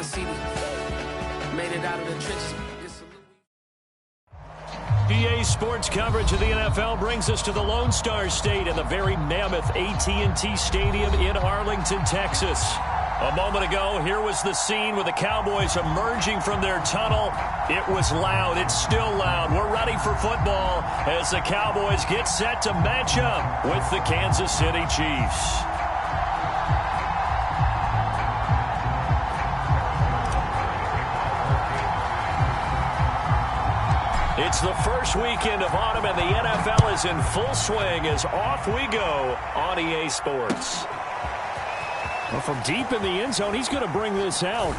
my city. Made it out of the trenches. EA Sports coverage of the NFL brings us to the Lone Star State in the very mammoth AT&T Stadium in Arlington, Texas. A moment ago, here was the scene with the Cowboys emerging from their tunnel. It was loud. It's still loud. We're ready for football as the Cowboys get set to match up with the Kansas City Chiefs. It's the first weekend of autumn, and the NFL is in full swing as off we go on EA Sports. Well, from deep in the end zone, he's going to bring this out.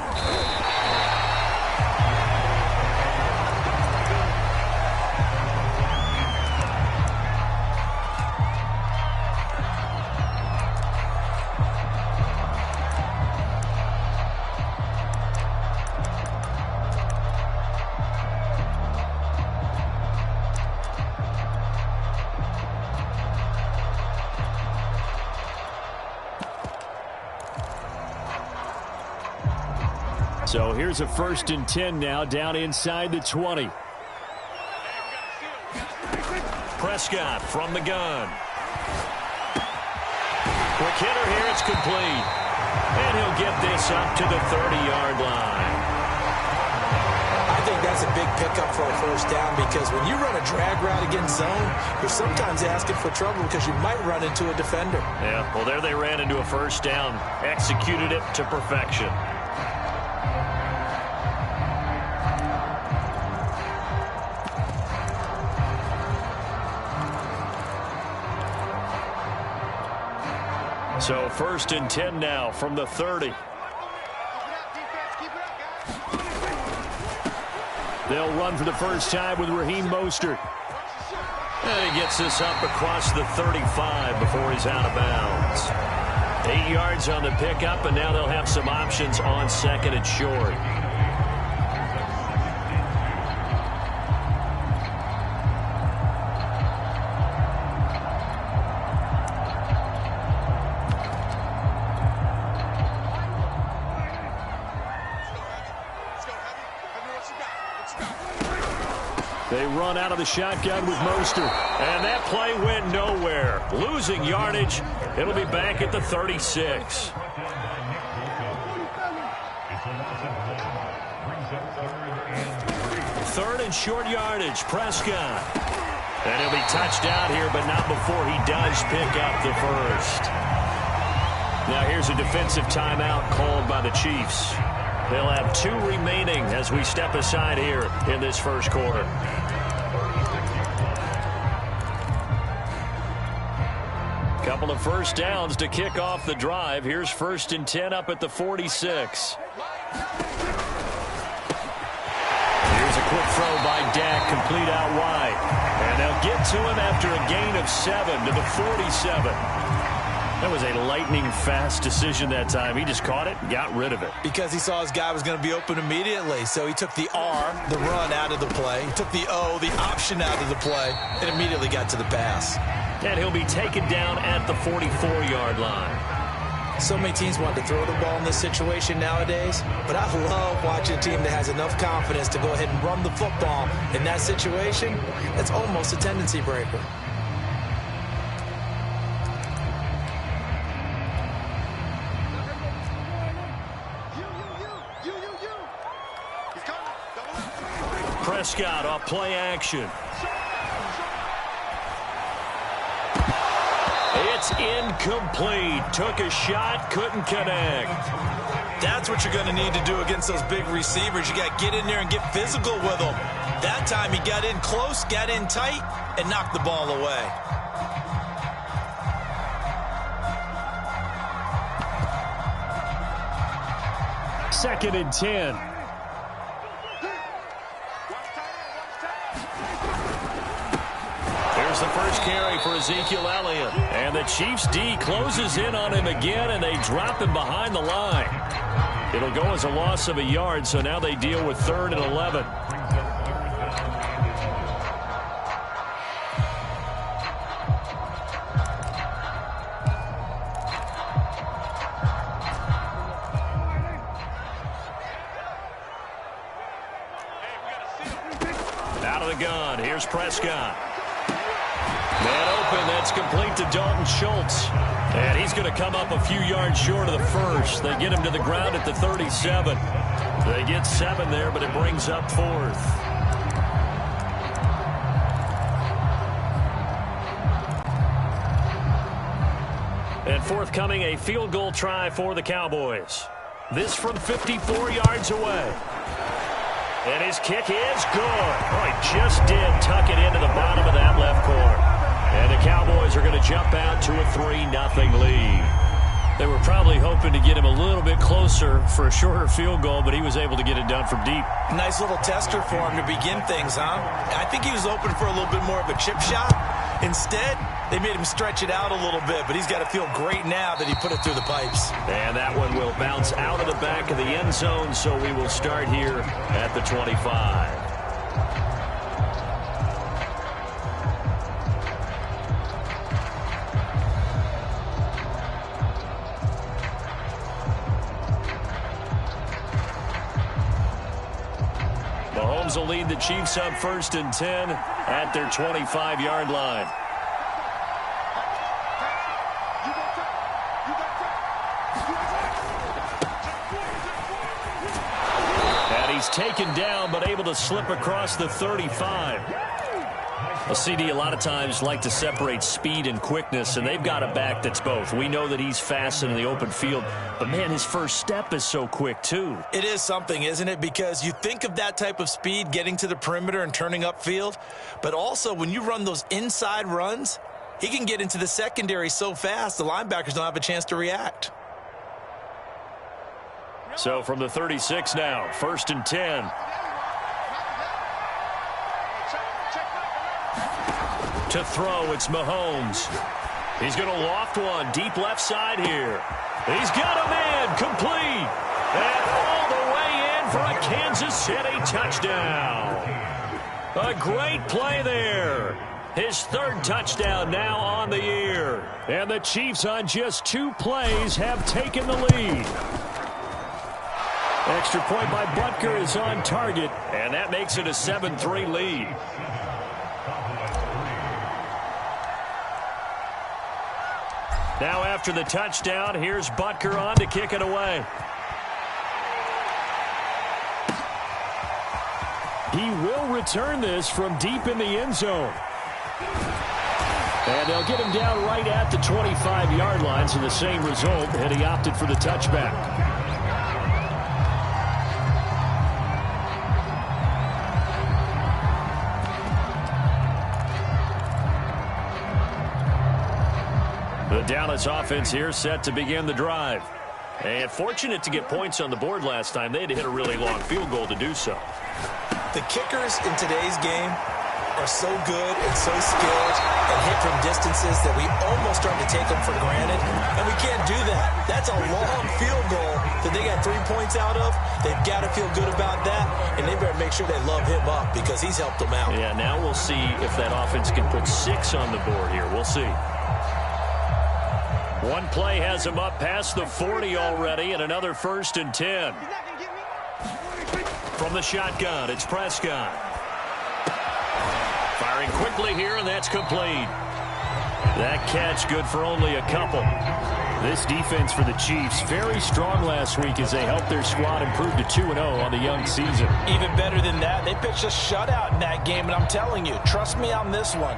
So here's a 1st and 10 now, down inside the 20. Prescott from the gun. Quick hitter here, it's complete. And he'll get this up to the 30-yard line. I think that's a big pickup for a first down because when you run a drag route against zone, you're sometimes asking for trouble because you might run into a defender. Yeah, well, there they ran into a first down, executed it to perfection. So 1st and 10 now from the 30. They'll run for the first time with Raheem Mostert. And he gets this up across the 35 before he's out of bounds. 8 yards on the pickup, and now they'll have some options on 2nd and short. They run out of the shotgun with Mostert. And that play went nowhere. Losing yardage. It'll be back at the 36. Third and short yardage. Prescott. And he'll be touched out here, but not before he does pick up the first. Now here's a defensive timeout called by the Chiefs. They'll have 2 remaining as we step aside here in this first quarter. Couple of first downs to kick off the drive. Here's 1st and 10 up at the 46. Here's a quick throw by Dak, complete out wide. And they'll get to him after a gain of 7 to the 47. That was a lightning-fast decision that time. He just caught it and got rid of it. Because he saw his guy was going to be open immediately. So he took the R, the run, out of the play. He took the O, the option, out of the play, and immediately got to the pass. And he'll be taken down at the 44-yard line. So many teams want to throw the ball in this situation nowadays, but I love watching a team that has enough confidence to go ahead and run the football in that situation. That's almost a tendency breaker. Prescott off play action. It's incomplete. Took a shot, couldn't connect. That's what you're going to need to do against those big receivers. You got to get in there and get physical with them. That time he got in close, got in tight, and knocked the ball away. Second and 10. Here's the first carry for Ezekiel Elliott. And the Chiefs D closes in on him again, and they drop him behind the line. It'll go as a loss of a yard, so now they deal with 3rd and 11. Out of the gun, here's Prescott. Man open, that's complete to Dalton Schultz. And he's going to come up a few yards short of the first. They get him to the ground at the 37. They get 7 there, but it brings up 4th. And forthcoming, a field goal try for the Cowboys. This from 54 yards away. And his kick is good. Oh, he just did tuck it into the bottom of that left corner. And the Cowboys are going to jump out to a 3-0 lead. They were probably hoping to get him a little bit closer for a shorter field goal, but he was able to get it done from deep. Nice little tester for him to begin things, huh? I think he was open for a little bit more of a chip shot. Instead, they made him stretch it out a little bit, but he's got to feel great now that he put it through the pipes. And that one will bounce out of the back of the end zone, so we will start here at the 25. Mahomes will lead the Chiefs up 1st and 10 at their 25-yard line. And he's taken down, but able to slip across the 35. A CD a lot of times like to separate speed and quickness, and they've got a back that's both. We know that he's fast in the open field, but, man, his first step is so quick, too. It is something, isn't it? Because you think of that type of speed getting to the perimeter and turning upfield, but also when you run those inside runs, he can get into the secondary so fast the linebackers don't have a chance to react. So from the 36 now, 1st and 10. To throw, it's Mahomes. He's going to loft one deep left side here. He's got a man complete. And all the way in for a Kansas City touchdown. A great play there. His 3rd touchdown now on the year. And the Chiefs on just 2 plays have taken the lead. Extra point by Butker is on target. And that makes it a 7-3 lead. Now after the touchdown, here's Butker on to kick it away. He will return this from deep in the end zone. And they'll get him down right at the 25-yard line, so the same result, and he opted for the touchback. The Dallas offense here set to begin the drive. And fortunate to get points on the board last time. They had to hit a really long field goal to do so. The kickers in today's game are so good and so skilled and hit from distances that we almost start to take them for granted. And we can't do that. That's a long field goal that they got 3 points out of. They've got to feel good about that, and they better make sure they love him up because he's helped them out. Yeah, now we'll see if that offense can put 6 on the board here. We'll see. One play has him up past the 40 already, and another 1st and 10. From the shotgun, it's Prescott. Firing quickly here, and that's complete. That catch good for only a couple. This defense for the Chiefs, very strong last week as they helped their squad improve to 2-0 on the young season. Even better than that, they pitched a shutout in that game, and I'm telling you, trust me on this one.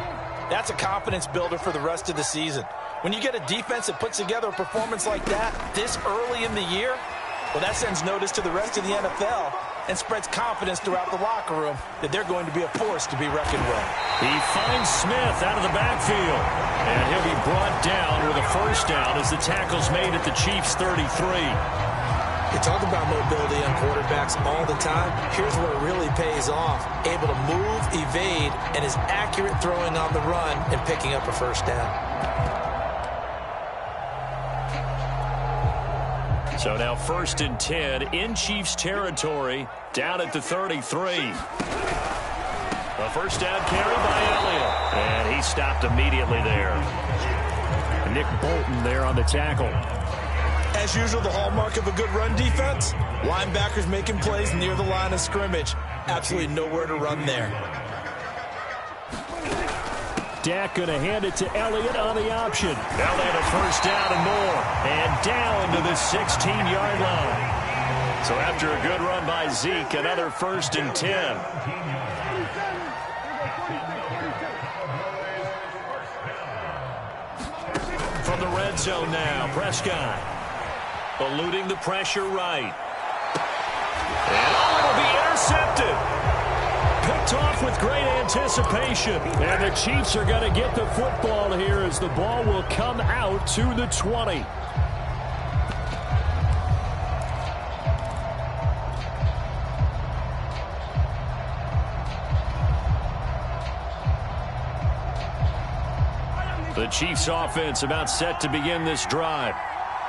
That's a confidence builder for the rest of the season. When you get a defense that puts together a performance like that this early in the year, well, that sends notice to the rest of the NFL and spreads confidence throughout the locker room that they're going to be a force to be reckoned with. He finds Smith out of the backfield, and he'll be brought down with a 1st down as the tackle's made at the Chiefs' 33. You talk about mobility on quarterbacks all the time. Here's where it really pays off. Able to move, evade, and is accurate throwing on the run and picking up a 1st down. So now 1st and 10 in Chiefs territory, down at the 33. A 1st down carry by Elliott, and he stopped immediately there. Nick Bolton there on the tackle. As usual, the hallmark of a good run defense, linebackers making plays near the line of scrimmage. Absolutely nowhere to run there. Dak going to hand it to Elliott on the option. Now they have a first down and more. And down to the 16-yard line. So after a good run by Zeke, another 1st and 10. From the red zone now, Prescott eluding the pressure right. And it'll be intercepted. Picked off with great anticipation. And the Chiefs are going to get the football here as the ball will come out to the 20. The Chiefs offense about set to begin this drive.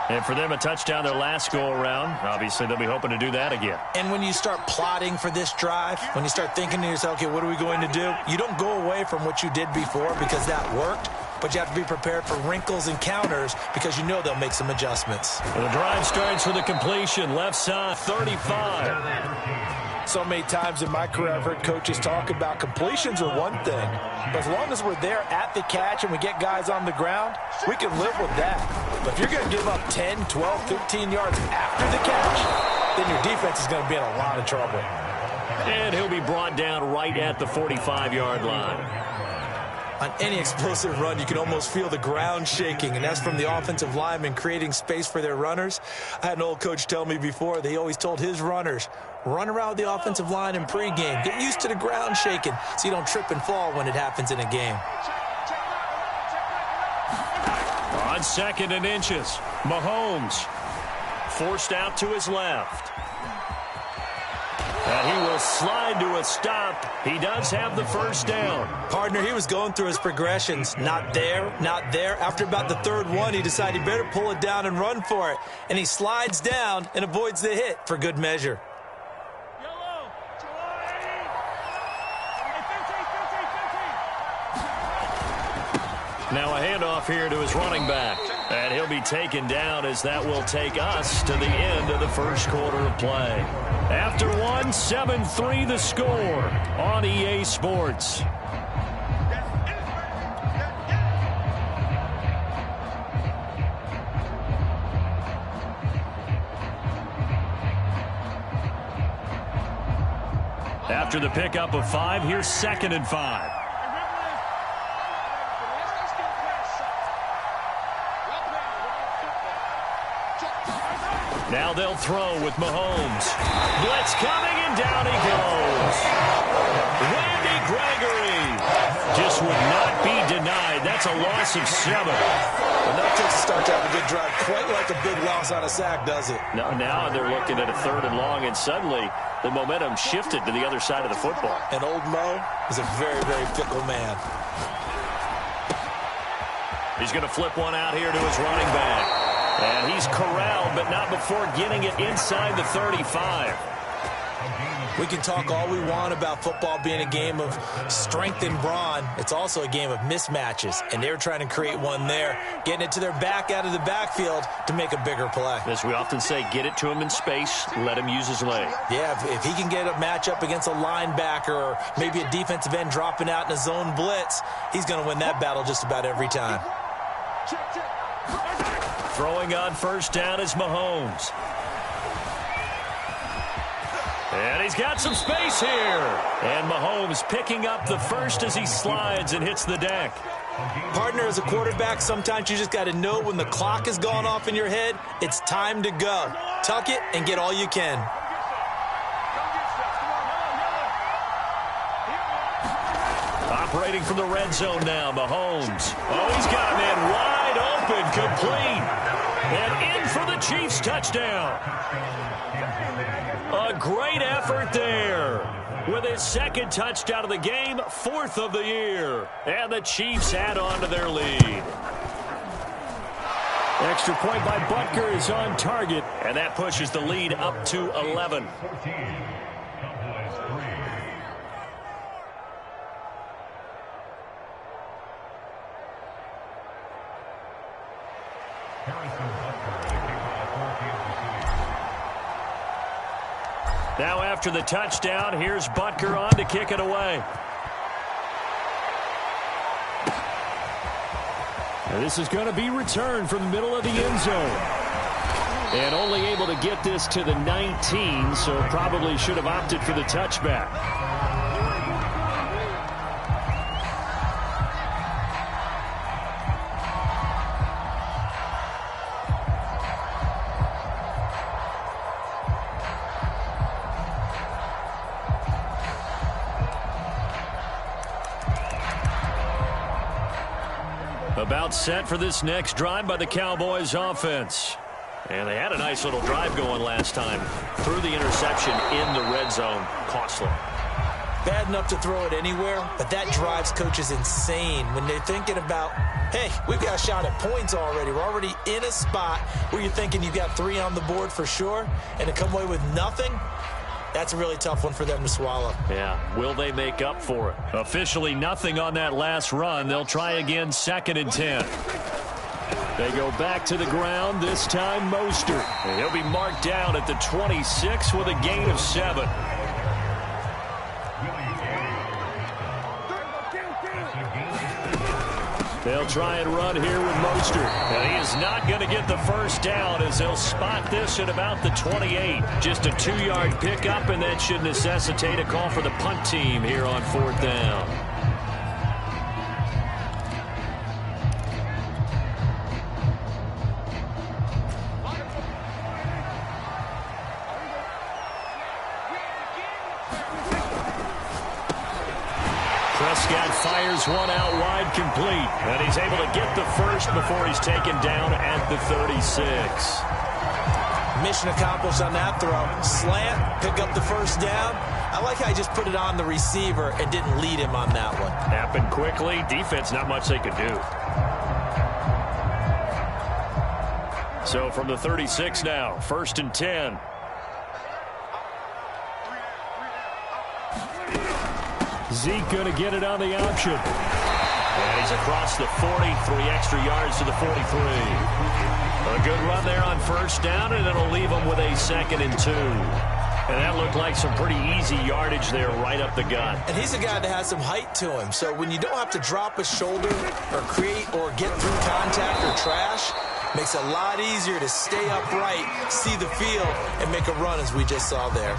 And for them, a touchdown their last go-around. Obviously, they'll be hoping to do that again. And when you start plotting for this drive, when you start thinking to yourself, okay, what are we going to do? You don't go away from what you did before because that worked, but you have to be prepared for wrinkles and counters because you know they'll make some adjustments. Well, the drive starts with a completion, left side, 35. So many times in my career, I've heard coaches talk about completions are one thing. But as long as we're there at the catch and we get guys on the ground, we can live with that. But if you're going to give up 10, 12, 15 yards after the catch, then your defense is going to be in a lot of trouble. And he'll be brought down right at the 45-yard line. On any explosive run, you can almost feel the ground shaking, and that's from the offensive linemen creating space for their runners. I had an old coach tell me before, they always told his runners, run around with the offensive line in pregame. Get used to the ground shaking so you don't trip and fall when it happens in a game. On 2nd and inches, Mahomes forced out to his left. And he will slide to a stop. He does have the first down. Partner, he was going through his progressions. Not there, not there. After about the 3rd one, he decided he better pull it down and run for it. And he slides down and avoids the hit for good measure. Now a handoff here to his running back. And he'll be taken down as that will take us to the end of the first quarter of play. After 1, 7-3 the score on EA Sports. After the pickup of 5, here's 2nd and 5. Now they'll throw with Mahomes. Blitz coming, and down he goes. Randy Gregory just would not be denied. That's a loss of 7. Well, that takes a start to have a good drive. Quite like a big loss on a sack, does it? No, now they're looking at a 3rd and long, and suddenly the momentum shifted to the other side of the football. And old Mo is a very, very fickle man. He's going to flip one out here to his running back. And he's corralled, but not before getting it inside the 35. We can talk all we want about football being a game of strength and brawn. It's also a game of mismatches, and they're trying to create one there, getting it to their back out of the backfield to make a bigger play. As we often say, get it to him in space, let him use his leg. Yeah, if he can get a matchup against a linebacker or maybe a defensive end dropping out in a zone blitz, he's going to win that battle just about every time. Throwing on first down is Mahomes. And he's got some space here. And Mahomes picking up the first as he slides and hits the deck. Partner, as a quarterback, sometimes you just got to know when the clock has gone off in your head, it's time to go. Tuck it and get all you can. Operating from the red zone now, Mahomes. Oh, he's got a man wide open, complete. And in for the Chiefs touchdown. A great effort there. With his 2nd touchdown of the game, 4th of the year. And the Chiefs add on to their lead. Extra point by Butker is on target. And that pushes the lead up to 11. Now after the touchdown, here's Butker on to kick it away. This is going to be returned from the middle of the end zone. And only able to get this to the 19, so probably should have opted for the touchback. About set for this next drive by the Cowboys offense. And they had a nice little drive going last time. Threw the interception in the red zone. Costly. Bad enough to throw it anywhere, but that drives coaches insane when they're thinking about, hey, we've got a shot at points already. We're already in a spot where you're thinking you've got 3 on the board for sure, and to come away with nothing, that's a really tough one for them to swallow. Yeah, will they make up for it? Officially nothing on that last run. They'll try again, 2nd and 10. They go back to the ground, this time Mostert. And he'll be marked down at the 26 with a gain of 7. They'll try and run here with Mostert. And he is not going to get the first down as they'll spot this at about the 28. Just a 2-yard pickup, and that should necessitate a call for the punt team here on 4th down. Prescott fires one out wide, complete. And he's able to get the first before he's taken down at the 36. Mission accomplished on that throw. Slant, pick up the first down. I like how he just put it on the receiver and didn't lead him on that one. Happened quickly. Defense, not much they could do. So from the 36 now, 1st and 10. Zeke going to get it on the option. And he's across the 40, 3 extra yards to the 43. A good run there on 1st down, and it'll leave him with a 2nd and 2. And that looked like some pretty easy yardage there right up the gut. And he's a guy that has some height to him. So when you don't have to drop a shoulder or create or get through contact or trash, makes it a lot easier to stay upright, see the field, and make a run as we just saw there.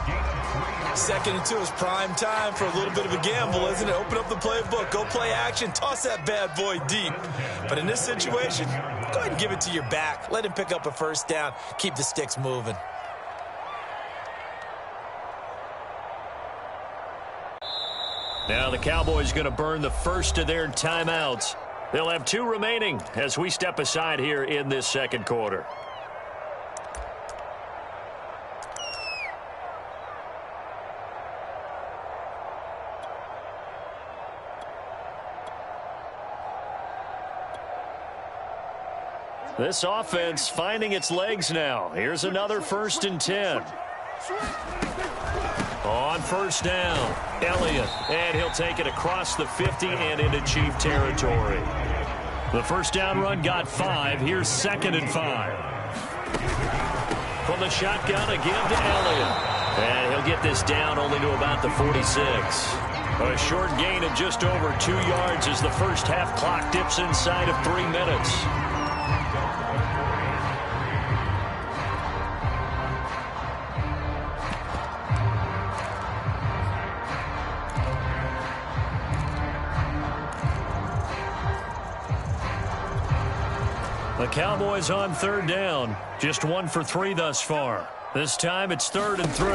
2nd and 2 is prime time for a little bit of a gamble, isn't it? Open up the playbook, go play action, toss that bad boy deep. But in this situation, go ahead and give it to your back. Let him pick up a 1st down, keep the sticks moving. Now the Cowboys going to burn the first of their timeouts. They'll have 2 remaining as we step aside here in this 2nd quarter. This offense finding its legs now. Here's another 1st and 10. On 1st down, Elliott. And he'll take it across the 50 and into Chief territory. The 1st down run got 5. Here's 2nd and 5. From the shotgun again to Elliott. And he'll get this down only to about the 46. A short gain of just over 2 yards as the first half clock dips inside of 3 minutes. The Cowboys on 3rd down. Just 1 for 3 thus far. This time it's 3rd and 3.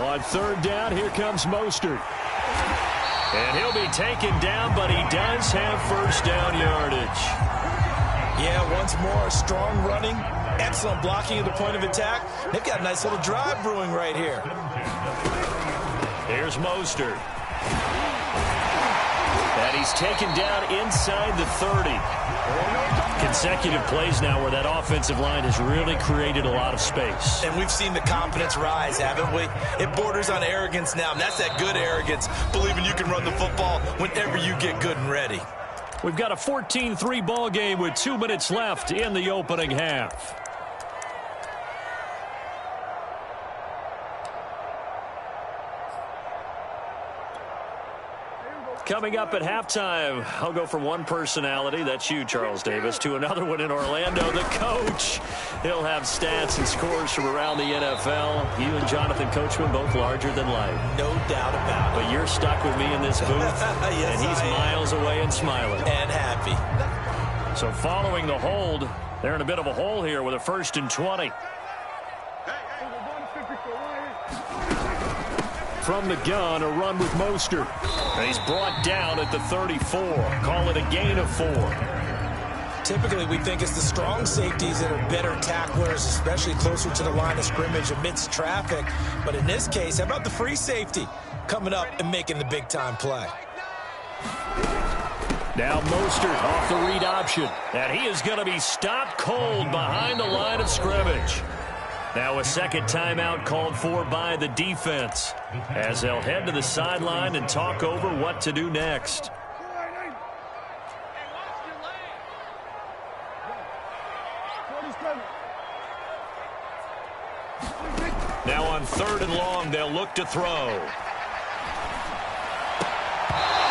On 3rd down, here comes Mostert. And he'll be taken down, but he does have 1st down yardage. Yeah, once more, strong running, excellent blocking at the point of attack. They've got a nice little drive brewing right here. Here's Mostert. And he's taken down inside the 30. Consecutive plays now where that offensive line has really created a lot of space. And we've seen the confidence rise, haven't we? It borders on arrogance now, and that's that good arrogance, believing you can run the football whenever you get good and ready. We've got a 14-3 ball game with 2 minutes left in the opening half. Coming up at halftime, I'll go from one personality, that's you, Charles Davis, to another one in Orlando, the coach. He'll have stats and scores from around the NFL. You and Jonathan Coachman both larger than life. No doubt about it. But you're stuck with me in this booth, yes, and he's miles away and smiling. And happy. So following the hold, they're in a bit of a hole here with a 1st and 20. From the gun, a run with Mostert. And he's brought down at the 34. Call it a gain of 4. Typically, we think it's the strong safeties that are better tacklers, especially closer to the line of scrimmage amidst traffic. But in this case, how about the free safety coming up and making the big-time play? Now Mostert off the read option. And he is going to be stopped cold behind the line of scrimmage. Now a second timeout called for by the defense as they'll head to the sideline and talk over what to do next. Now on 3rd and long, they'll look to throw.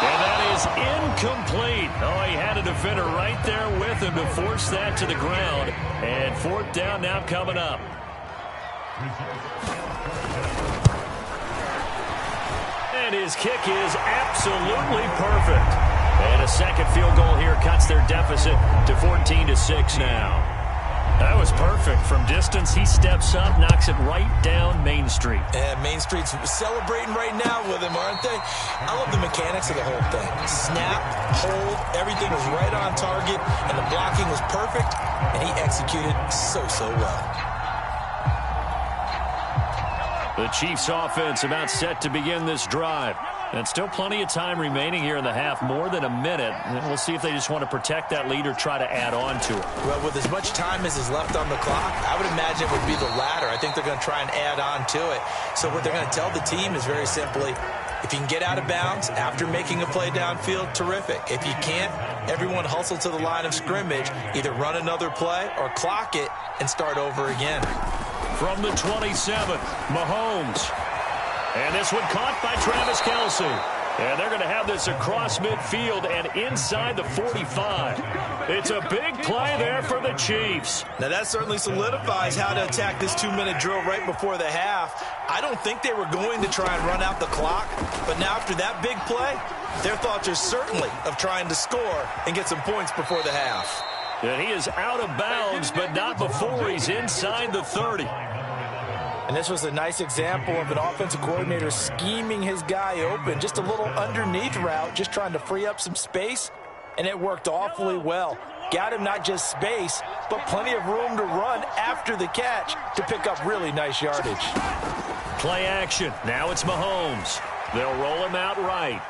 And that is incomplete. Oh, he had a defender right there with him to force that to the ground. And 4th down now coming up. And his kick is absolutely perfect. And a second field goal here cuts their deficit to 14-6 now. That was perfect. From distance, he steps up, knocks it right down Main Street. And Main Street's celebrating right now with him, aren't they? I love the mechanics of the whole thing. Snap, hold, everything was right on target, and the blocking was perfect, and he executed so well. The Chiefs offense about set to begin this drive. And still plenty of time remaining here in the half, more than a minute. And we'll see if they just want to protect that lead or try to add on to it. Well, with as much time as is left on the clock, I would imagine it would be the latter. I think they're going to try and add on to it. So what they're going to tell the team is very simply, if you can get out of bounds after making a play downfield, terrific. If you can't, everyone hustle to the line of scrimmage, either run another play or clock it and start over again. From the 27, Mahomes. And this one caught by Travis Kelce. And they're going to have this across midfield and inside the 45. It's a big play there for the Chiefs. Now that certainly solidifies how to attack this 2-minute drill right before the half. I don't think they were going to try and run out the clock, but now after that big play, their thoughts are certainly of trying to score and get some points before the half. And he is out of bounds, but not before he's inside the 30. And this was a nice example of an offensive coordinator scheming his guy open. Just a little underneath route, just trying to free up some space, and it worked awfully well. Got him not just space, but plenty of room to run after the catch to pick up really nice yardage. Play action. Now it's Mahomes. They'll roll him out right.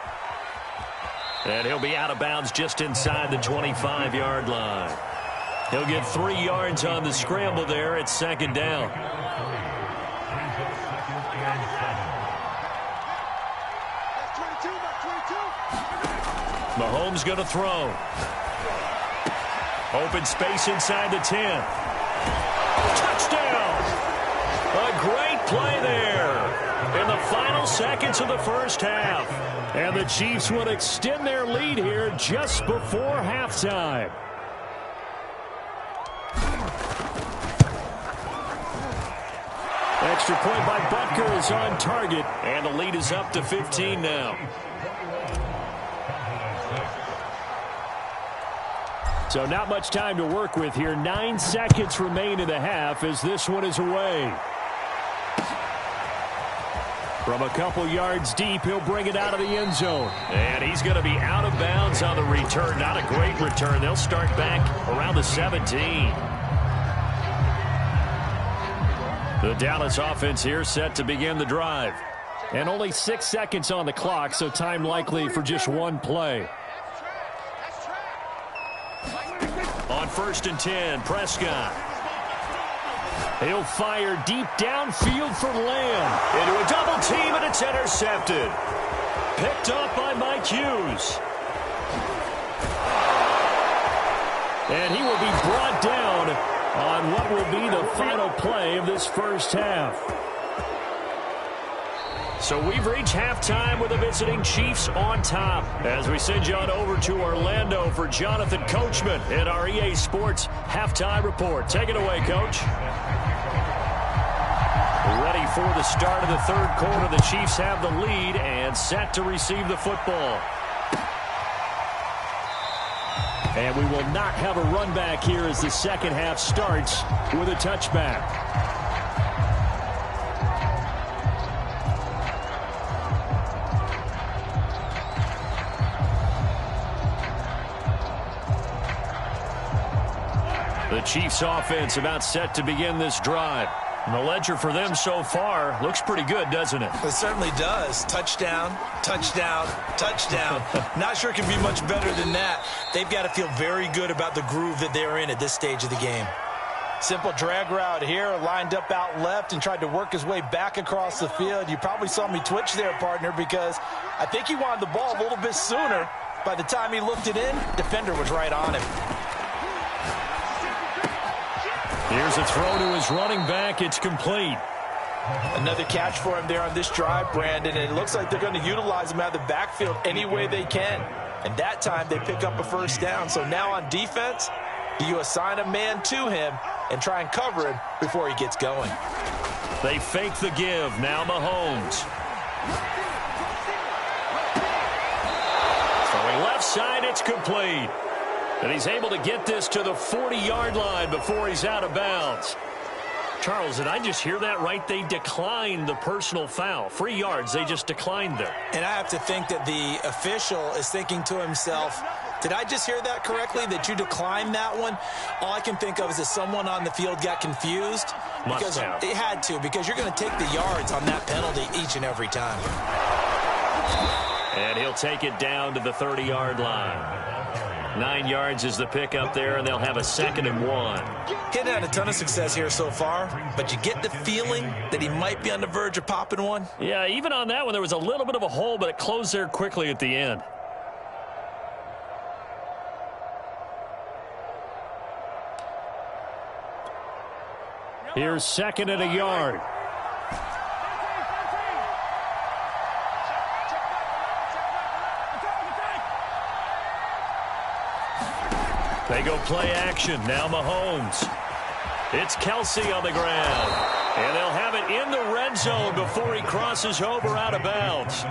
And he'll be out of bounds just inside the 25-yard line. He'll get 3 yards on the scramble there at 2nd down. Mahomes going to throw. Open space inside the 10. Touchdown! A great play there in the final seconds of the first half. And the Chiefs will extend their lead here just before halftime. Extra point by Butker is on target, and the lead is up to 15 now. So not much time to work with here. 9 seconds remain in the half as this one is away. From a couple yards deep, he'll bring it out of the end zone. And he's going to be out of bounds on the return. Not a great return. They'll start back around the 17. The Dallas offense here set to begin the drive. And only 6 seconds on the clock, so time likely for just one play. On 1st and 10, Prescott. He'll fire deep downfield for Lamb. Into a double team, and it's intercepted. Picked off by Mike Hughes. And he will be brought down on what will be the final play of this first half. So we've reached halftime with the visiting Chiefs on top. As we send you on over to Orlando for Jonathan Coachman in our EA Sports Halftime Report. Take it away, Coach. Ready for the start of the third quarter. The Chiefs have the lead and set to receive the football. And we will not have a run back here as the second half starts with a touchback. The Chiefs offense about set to begin this drive. And the ledger for them so far looks pretty good, doesn't it? It certainly does. Touchdown, touchdown, touchdown. Not sure it can be much better than that. They've got to feel very good about the groove that they're in at this stage of the game. Simple drag route here, lined up out left and tried to work his way back across the field. You probably saw me twitch there, partner, because I think he wanted the ball a little bit sooner. By the time he looked it in, defender was right on him. Here's a throw to his running back. It's complete. Another catch for him there on this drive, Brandon. And it looks like they're going to utilize him out of the backfield any way they can. And that time they pick up a first down. So now on defense, do you assign a man to him and try and cover him before he gets going? They fake the give. Now Mahomes. Throwing left side, it's complete. And he's able to get this to the 40-yard line before he's out of bounds. Charles, did I just hear that right? They declined the personal foul. 3 yards, they just declined them. And I have to think that the official is thinking to himself, did I just hear that correctly, that you declined that one? All I can think of is that someone on the field got confused. Must have. It had to, because you're going to take the yards on that penalty each and every time. And he'll take it down to the 30-yard line. 9 yards is the pickup there, and they'll have a 2nd and 1. He's had a ton of success here so far, but you get the feeling that he might be on the verge of popping one. Yeah, even on that one, there was a little bit of a hole, but it closed there quickly at the end. Here's 2nd and a yard. They go play action. Now Mahomes. It's Kelsey on the ground. And they'll have it in the red zone before he crosses over out of bounds.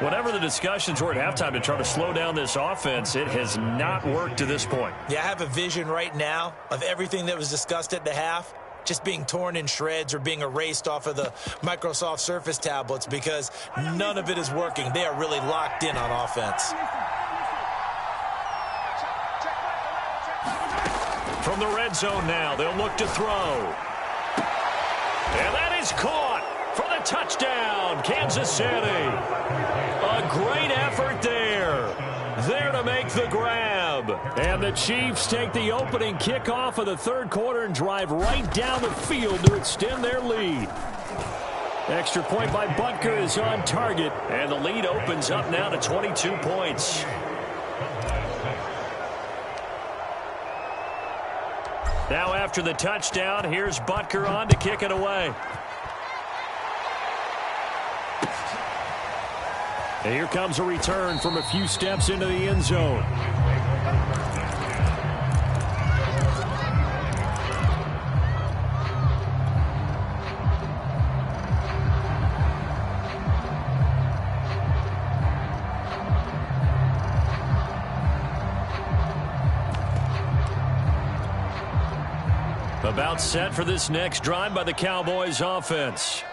Whatever the discussions were at halftime to try to slow down this offense, it has not worked to this point. Yeah, I have a vision right now of everything that was discussed at the half just being torn in shreds or being erased off of the Microsoft Surface tablets because none of it is working. They are really locked in on offense. From the red zone now, they'll look to throw. And that is caught for the touchdown, Kansas City. A great effort there. There to make the grab. And the Chiefs take the opening kickoff of the third quarter and drive right down the field to extend their lead. Extra point by Butker is on target, and the lead opens up now to 22 points. Now after the touchdown, here's Butker on to kick it away. And here comes a return from a few steps into the end zone. About set for this next drive by the Cowboys offense.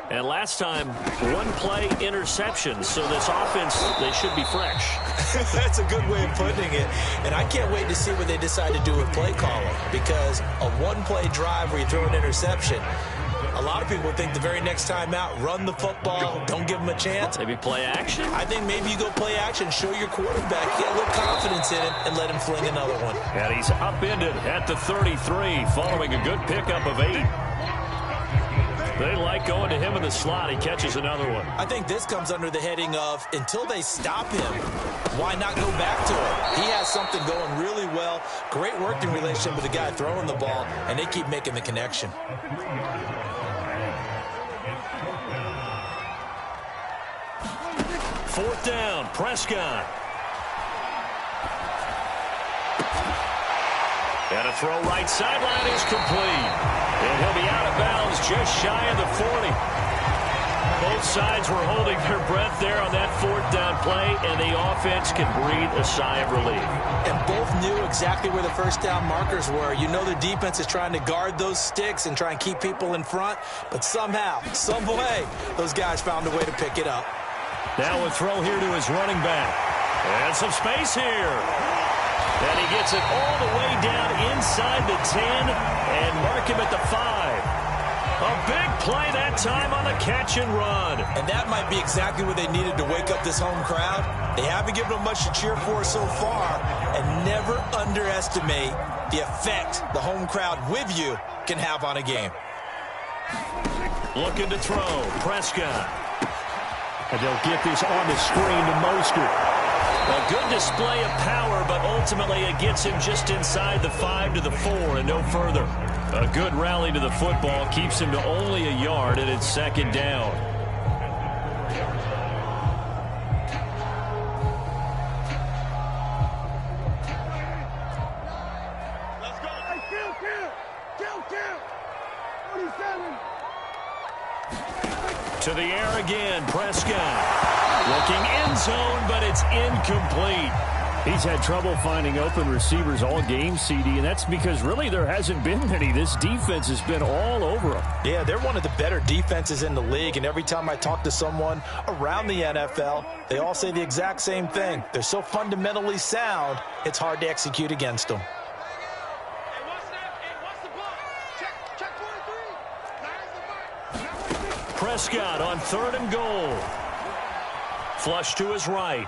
And last time, one play interception. So this offense, they should be fresh. That's a good way of putting it. And I can't wait to see what they decide to do with play calling. Because a one-play drive where you throw an interception, a lot of people think the very next time out, run the football, don't give them a chance. Maybe play action? I think maybe you go play action, show your quarterback, get a little confidence in him, and let him fling another one. And he's upended at the 33, following a good pickup of 8. They like going to him in the slot. He catches another one. I think this comes under the heading of, until they stop him, why not go back to him? He has something going really well. Great working relationship with the guy throwing the ball, and they keep making the connection. 4th down, Prescott. And a throw right sideline is complete. And he'll be out of bounds just shy of the 40. Both sides were holding their breath there on that 4th down play, and the offense can breathe a sigh of relief. And both knew exactly where the first down markers were. You know the defense is trying to guard those sticks and try and keep people in front, but somehow, some way, those guys found a way to pick it up. Now a throw here to his running back. And some space here. And he gets it all the way down inside the 10 and mark him at the 5. A big play that time on the catch and run. And that might be exactly what they needed to wake up this home crowd. They haven't given them much to cheer for so far, and never underestimate the effect the home crowd with you can have on a game. Looking to throw, Prescott. And they'll get this on the screen to Mostert. A good display of power, but ultimately it gets him just inside the 5 to the 4 and no further. A good rally to the football keeps him to only a yard, and it's 2nd down. Let's go. Hey, kill. 47. To the air again, Prescott. Looking end zone, but it's incomplete. He's had trouble finding open receivers all game, CD, and that's because really there hasn't been many. This defense has been all over him. Yeah, they're one of the better defenses in the league, and every time I talk to someone around the NFL, they all say the exact same thing. They're so fundamentally sound, it's hard to execute against them. Prescott on 3rd and goal. Flush to his right.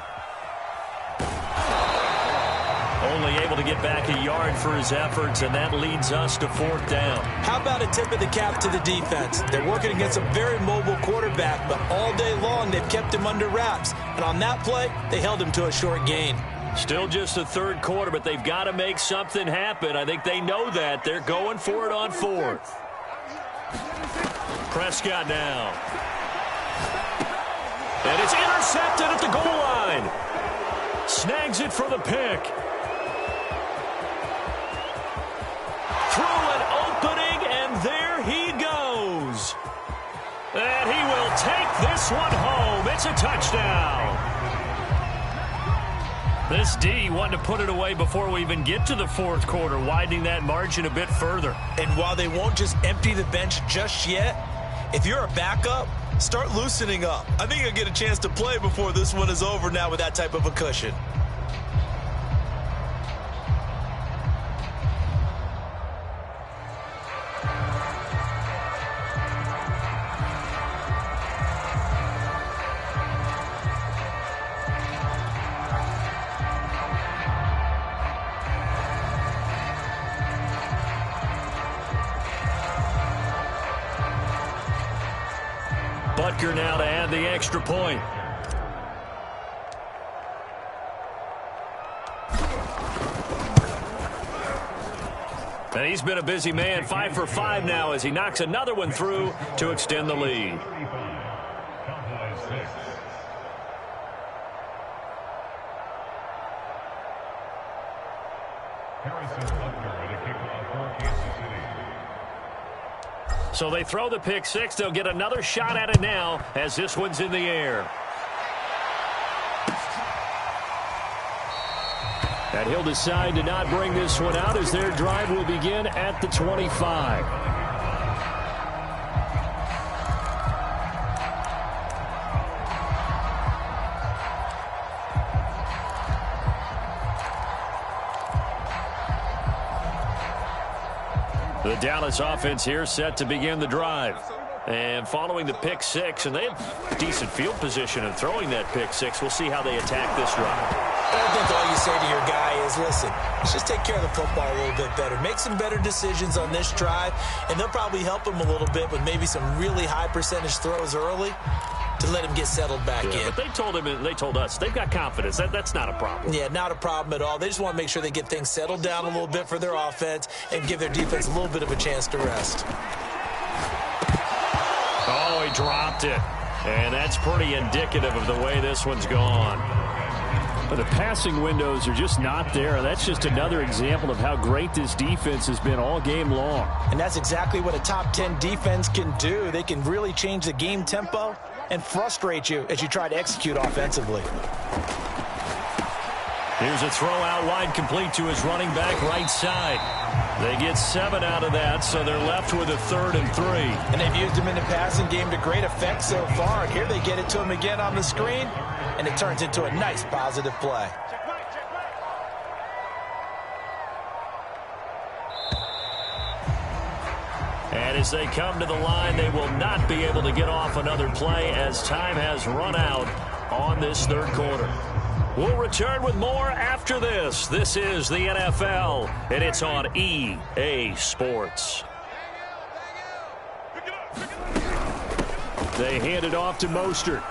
Only able to get back a yard for his efforts, and that leads us to 4th down. How about a tip of the cap to the defense? They're working against a very mobile quarterback, but all day long they've kept him under wraps. And on that play, they held him to a short gain. Still just the 3rd quarter, but they've got to make something happen. I think they know that. They're going for it on 4th. Prescott now. And it's intercepted at the goal line. Snags it for the pick. Through an opening, and there he goes. And he will take this one home. It's a touchdown. This D wanted to put it away before we even get to the 4th quarter, widening that margin a bit further. And while they won't just empty the bench just yet, if you're a backup, start loosening up. I think you'll get a chance to play before this one is over now with that type of a cushion. Butker now to add the extra point. And he's been a busy man, 5 for 5 now as he knocks another one through to extend the lead. So they throw the pick 6. They'll get another shot at it now as this one's in the air. And he'll decide to not bring this one out as their drive will begin at the 25. The Dallas offense here set to begin the drive. And following the pick 6, and they have decent field position in throwing that pick 6. We'll see how they attack this drive. I think all you say to your guy is, listen, let's just take care of the football a little bit better. Make some better decisions on this drive, and they'll probably help him a little bit with maybe some really high percentage throws early to let him get settled back in. But they told him, and they told us, they've got confidence. That's not a problem. Yeah, not a problem at all. They just want to make sure they get things settled down a little bit for their offense and give their defense a little bit of a chance to rest. Oh, he dropped it. And that's pretty indicative of the way this one's gone. But the passing windows are just not there. That's just another example of how great this defense has been all game long. And that's exactly what a top 10 defense can do. They can really change the game tempo and frustrate you as you try to execute offensively. Here's a throw out wide, complete to his running back right side. They get 7 out of that, so they're left with a 3rd and 3. And they've used him in the passing game to great effect so far. And here they get it to him again on the screen, and it turns into a nice positive play. And as they come to the line, they will not be able to get off another play as time has run out on this 3rd quarter. We'll return with more after this. This is the NFL, and it's on EA Sports. They hand it off to Mostert.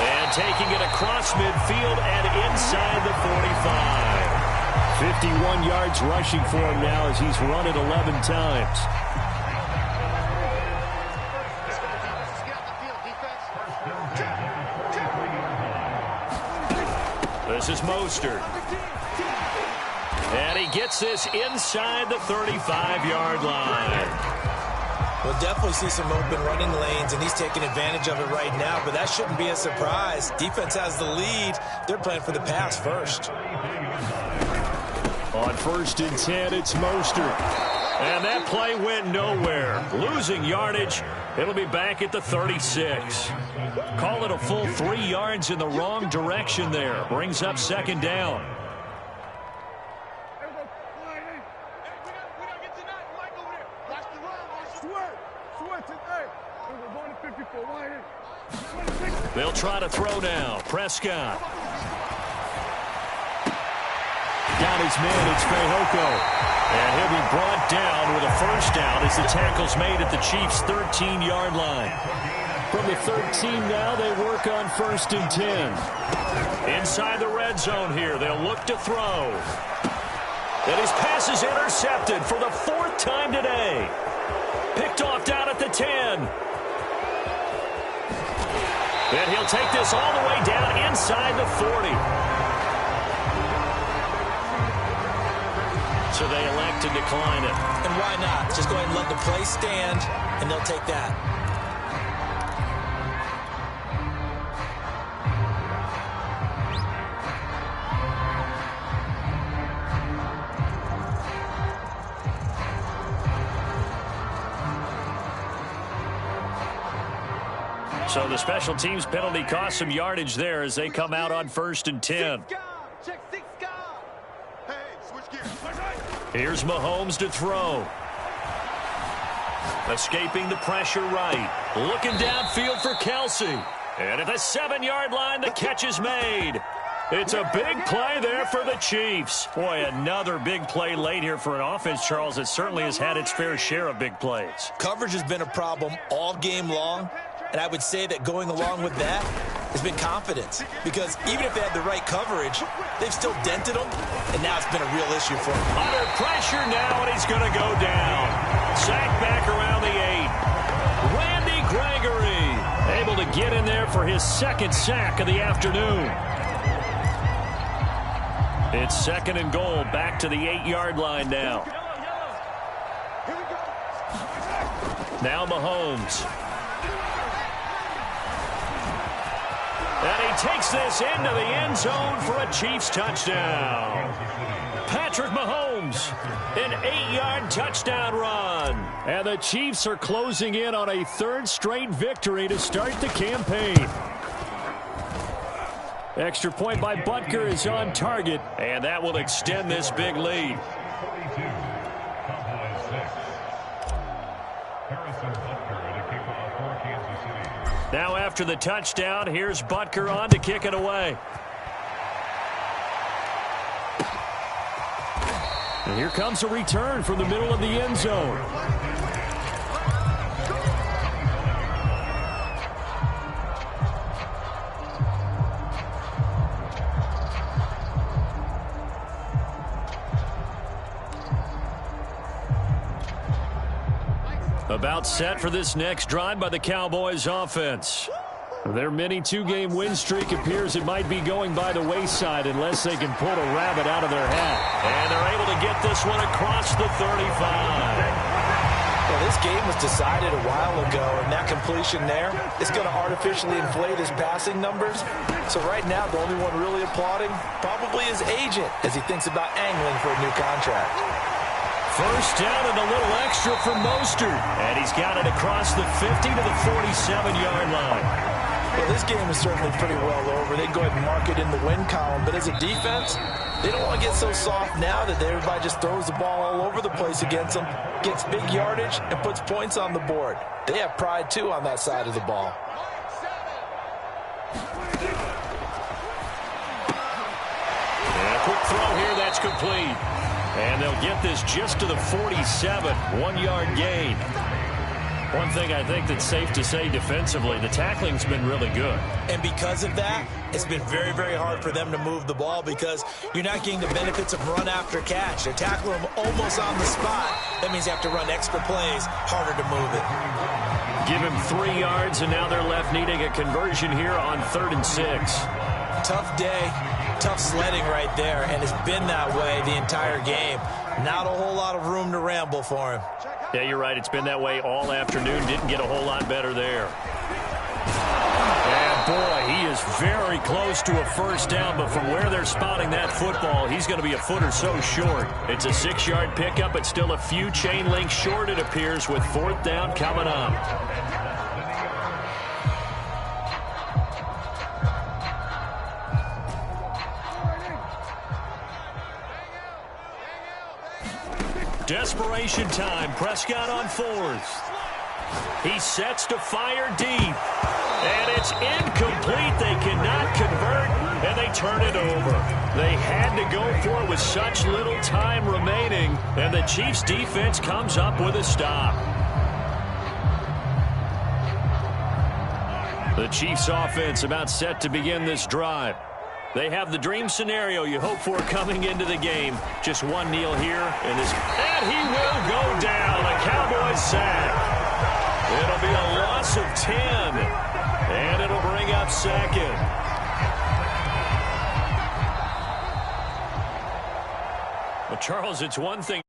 And taking it across midfield and inside the 45. 51 yards rushing for him now as he's run it 11 times. This is Mostert. And he gets this inside the 35-yard line. We'll definitely see some open running lanes, and he's taking advantage of it right now, but that shouldn't be a surprise. Defense has the lead. They're playing for the pass first. On 1st and 10, it's Mostert. And that play went nowhere. Losing yardage. It'll be back at the 36. Call it a full 3 yards in the wrong direction there. Brings up 2nd down. They'll try to throw now. Prescott. Down his man, it's Fehoko. And he'll be brought down with a 1st down as the tackle's made at the Chiefs' 13-yard line. From the 13 now, they work on 1st and 10. Inside the red zone here, they'll look to throw. And his pass is intercepted for the 4th time today. Picked off down at the 10. And he'll take this all the way down inside the 40. So they elect to decline it. And why not? Just go ahead and let the play stand, and they'll take that. So the special teams penalty cost some yardage there as they come out on 1st and 10. Here's Mahomes to throw. Escaping the pressure right. Looking downfield for Kelsey. And at the 7-yard line, the catch is made. It's a big play there for the Chiefs. Boy, another big play late here for an offense, Charles, that certainly has had its fair share of big plays. Coverage has been a problem all game long, and I would say that going along with that has been confidence. Because even if they had the right coverage, they've still dented them, and now it's been a real issue for them. Under pressure now, and he's going to go down. Sacked back around the 8. Randy Gregory able to get in there for his 2nd sack of the afternoon. It's 2nd and goal, back to the 8-yard line now. Now Mahomes. And he takes this into the end zone for a Chiefs touchdown. Patrick Mahomes, an 8-yard touchdown run. And the Chiefs are closing in on a 3rd straight victory to start the campaign. Extra point by Butker is on target. And that will extend this big lead. Now after the touchdown, here's Butker on to kick it away. And here comes a return from the middle of the end zone. A About set for this next drive by the Cowboys offense. Their mini two-game win streak appears it might be going by the wayside unless they can pull a rabbit out of their hat. And they're able to get this one across the 35. Well, this game was decided a while ago, and that completion there is going to artificially inflate his passing numbers. So right now, the only one really applauding probably his agent as he thinks about angling for a new contract. First down and a little extra for Mostert. And he's got it across the 50 to the 47-yard line. Well, this game is certainly pretty well over. They go ahead and mark it in the win column. But as a defense, they don't want to get so soft now that everybody just throws the ball all over the place against them, gets big yardage, and puts points on the board. They have pride, too, on that side of the ball. And a quick throw here, that's complete. And they'll get this just to the 47, 1-yard gain. One thing I think that's safe to say defensively, the tackling's been really good. And because of that, it's been very, very hard for them to move the ball because you're not getting the benefits of run after catch. They're tackling them almost on the spot. That means you have to run extra plays, harder to move it. Give him 3 yards, and now they're left needing a conversion here on 3rd and 6. Tough day, tough sledding right there, and it's been that way the entire game. Not a whole lot of room to ramble for him. Yeah, you're right. It's been that way all afternoon. Didn't get a whole lot better there. And, boy, he is very close to a first down, but from where they're spotting that football, he's going to be a foot or so short. It's a 6-yard pickup, but still a few chain links short, it appears, with 4th down coming up. Desperation time. Prescott on 4th. He sets to fire deep. And it's incomplete. They cannot convert, and they turn it over. They had to go for it with such little time remaining, and the Chiefs' defense comes up with a stop. The Chiefs' offense about set to begin this drive. They have the dream scenario you hope for coming into the game. Just one kneel here, and he will go down. A Cowboys sack. It'll be a loss of 10, and it'll bring up 2nd. Well, Charles, it's one thing.